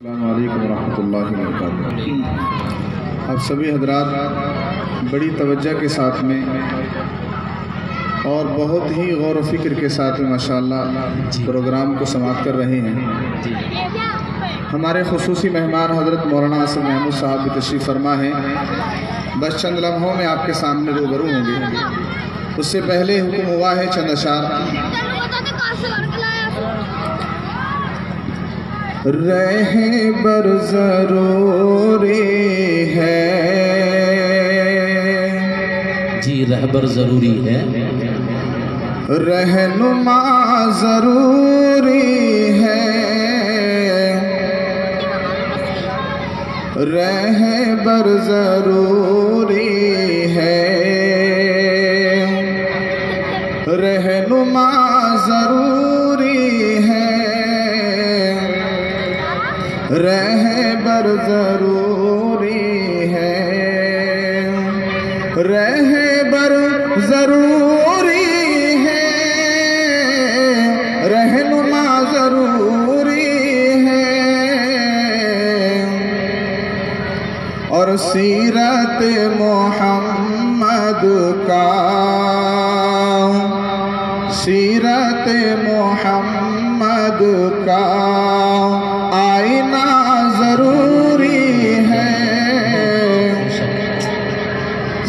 अस्सलामु अलैकुम वरहमतुल्लाहि वबरकातुहू। आप सभी हजरात बड़ी तवज्जो के साथ में और बहुत ही गौर व फिक्र के साथ में माशाअल्लाह प्रोग्राम को समाप्त कर रहे हैं। हमारे खुसूसी मेहमान हज़रत मौलाना असद महमूद साहब भी तशरीफ़ फरमा हैं। बस चंद लम्हों में आपके सामने रूबरू होंगे। उससे पहले हुक्म हुआ है चंद अशार। रहबर ज़रूरी है जी, रहबर ज़रूरी है, रहनुमा ज़रूरी है, रहबर ज़रूरी है, रहनुमा ज़रूरी है, रहबर ज़रूरी है, रहबर ज़रूरी है, रहनुमा ज़रूरी है। और सीरत मोहम्मद का, सीरत मोहम्मद का आईना ज़रूरी है,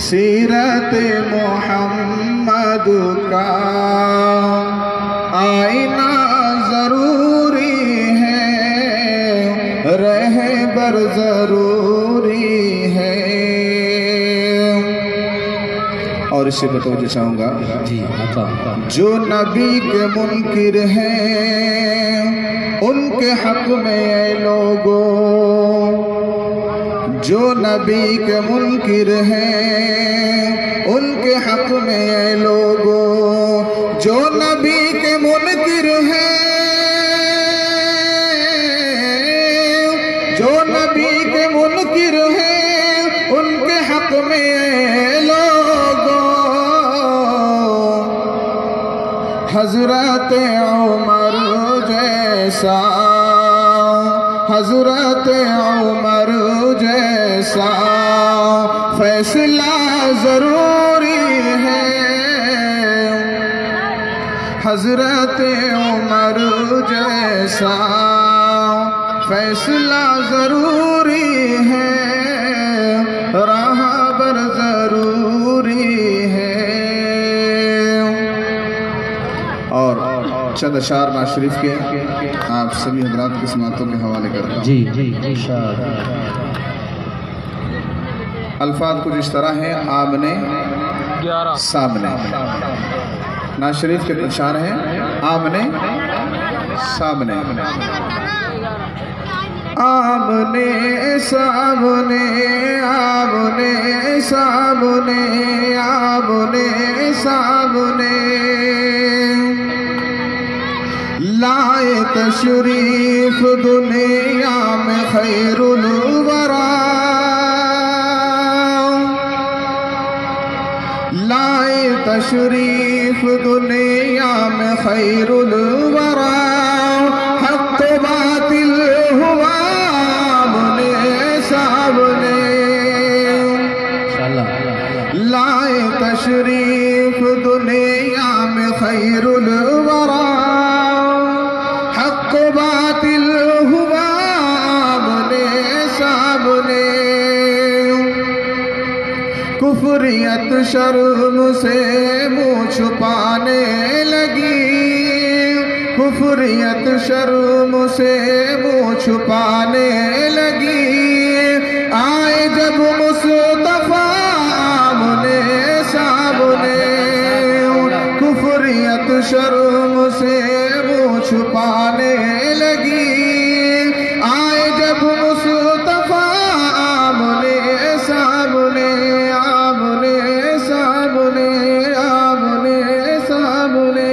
सीरत मोहम्मद का आईना ज़रूरी है, रहबर ज़रूरी है। और इससे बतौजह चाहूँगा जी जो नबी के मुनकिर हैं उनके हक में लोगों, जो नबी के मुनकिर हैं उनके हक में लोगों, जो नबी के मुनकिर हैं, जो नबी के मुनकिर हैं उनके हक में लोगों। हज़रत उमर जैसा, हज़रत उमर जैसा फैसला ज़रूरी है, हज़रत उमर जैसा फैसला ज़रूरी है, रहबर ज़रूरी है। और चंद अशार नवाज़ शरीफ के आप सभी हजरात की समातों के हवाले करता हूँ। जी जी अल्फाज कुछ इस तरह हैं, आमने सामने। नवाज़ शरीफ के अशार हैं, आमने सामने, आमने सामने, आमने सामने, आमने सामने लाए तशरीफ दुनिया में खैरुल वरा, लाए तशरीफ दुनिया में खैरुल वरा। हक़ बातिल हुआ आमने सामने, लाए तशरीफ दुनिया में खैरुल वरा। हक़ बातिल हुआ आमने सामने, कुफरियत शर्म से मुँह छुपाने लगी, कुफरियत शर्म से मुँह छुपाने लगी। आए जब मुस्तफा आमने सामने, कुफरियत शर्म से मुँह छुपाने लगी। आए जब मुस्तफा आमने सामने, आमने सामने, आमने सामने।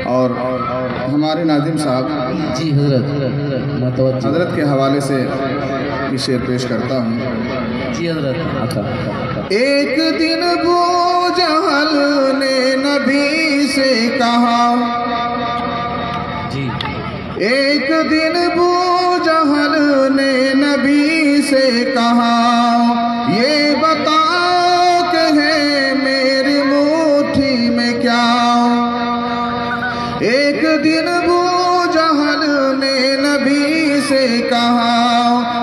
और हमारे नाज़िम साहब जी हजरत के हवाले से ये शेर पेश करता हूँ। जी हजरत। एक दिन वो जहल ने नबी से कहा, जी ایک دن ابو جہل نے نبی سے کہا یہ بتاؤ کہ ہے میری مٹھی میں کیا۔ ایک دن ابو جہل نے نبی سے کہا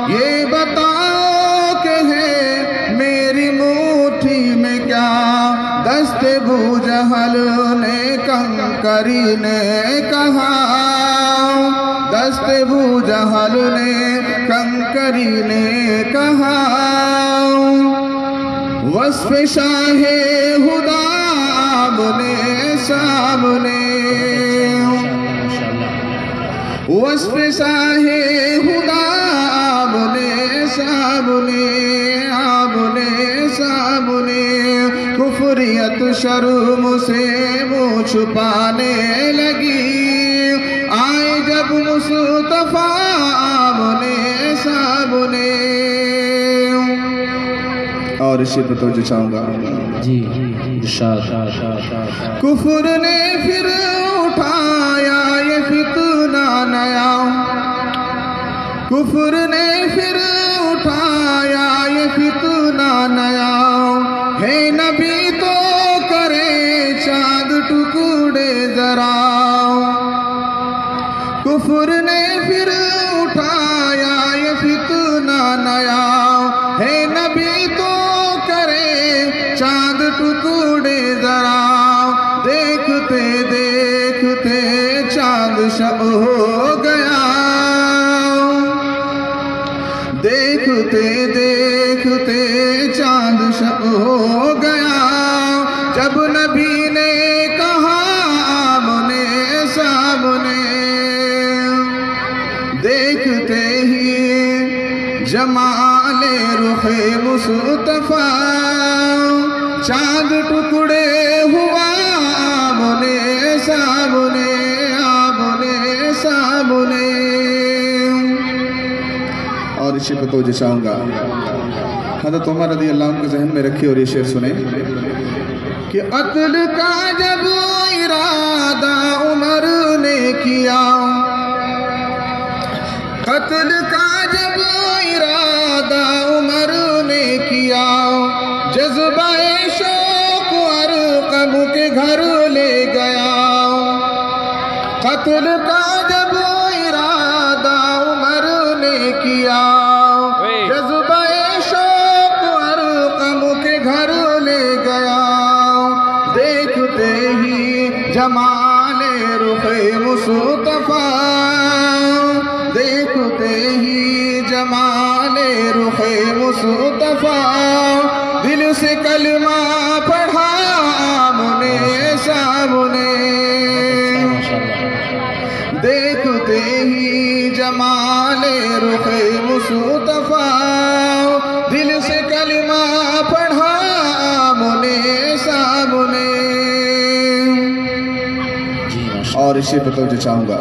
یہ بتاؤ کہ ہے میری مٹھی میں کیا۔ دست ابو جہل نے کنکری نے کہا، دست ابو جہل نے کنکری نے کہا، وصف شاہ ہدا آمنے سامنے، وصف شاہ ہدا آمنے سامنے، آمنے سامنے، کفریت شرم سے منہ چھپانے لگی، آئے جب مصطفیٰ آمنے سامنے۔ اور اسی پہ توجہ چاہوں گا جی ارشاد۔ کفر نے پھر اٹھایا یہ فتنہ نیا، کفر نے پھر اٹھایا یہ فتنہ نیا، ہے نبی تو کرے چاند ٹکڑے ذرا۔ کفر نے پھر اٹھایا یہ فتنہ نیا، ہے نبی تو کرے چاند ٹکڑے ذرا۔ دیکھتے دیکھتے چاند شب ہو گیا، دیکھتے دیکھتے چاند شب ہو گیا، جب نبی نے کہا آمنے سامنے، دیکھتے ہی جمال رخ مصطفیٰ چاند ٹکڑے ہوا آمنے سامنے، آمنے سامنے۔ اور اسی پہ توجہ چاہوں گا حضرت عمر رضی اللہ عنہ کے ذہن میں رکھی اور یہ شعر سنیں کہ قتل کا جب ارادہ عمر نے کیا، قتل کا جب ارادہ عمر نے کیا، جذبہ شوق ارقم کے گھر لے گیا۔ قتل کا جب ارادہ عمر نے کیا، جذبہ شوق ارقم کے گھر لے گیا، دیکھتے ہی جمال رخ مصطفیٰ، دیکھتے ہی جمال رخ مصطفیٰ، دل سے کلمہ پڑھا آمنے سامنے، دیکھتے ہی جمال رخ مصطفیٰ، دل سے کلمہ پڑھا آمنے سامنے۔ اور اسی پہ توجہ چاہوں گا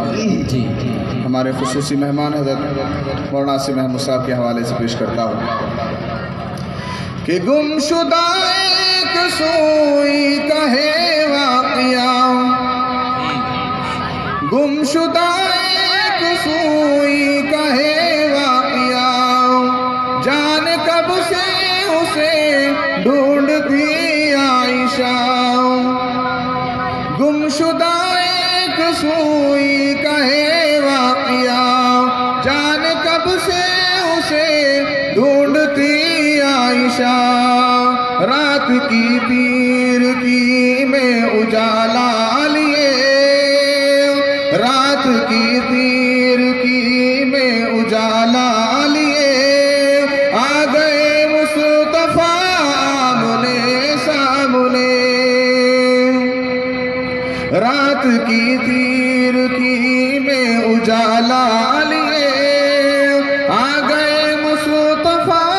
ہمارے خصوصی مہمان حضرت مولانا عاصم محمود صاحب کے حوالے سے پیش کرتا ہوں کہ گم شدہ ایک سوئی کا ہے واقعہ، گم شدہ ایک سوئی کا ہے واقعہ، جان کب سے اسے ڈھونڈتی عائشہ، گم شدہ ایک سوئی کا ہے واقعہ، جان کب سے اسے ڈھونڈتی عائشہ، رات کی تیر کی میں اجالا لیے، رات کی تیر کی میں اجالا لیے، آ گئے مصطفیٰ آمنے سامنے، رات کی تیر کی میں اجالا لیے، آ گئے مصطفیٰ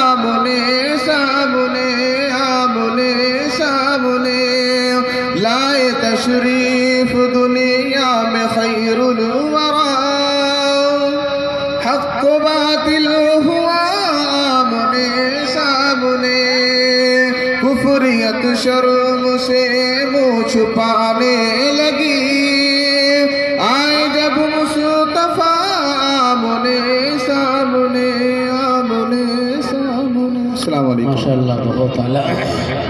آمنے سامنے، آمنے سامنے، لائے تشریف دنیا میں خیر الورا، حق و باطل ہوا آمنے سامنے، کفریت شرم سے منہ چھپانے لگی، آئے جب अस्सलाम वालेकुम। माशाअल्लाह बहुत आला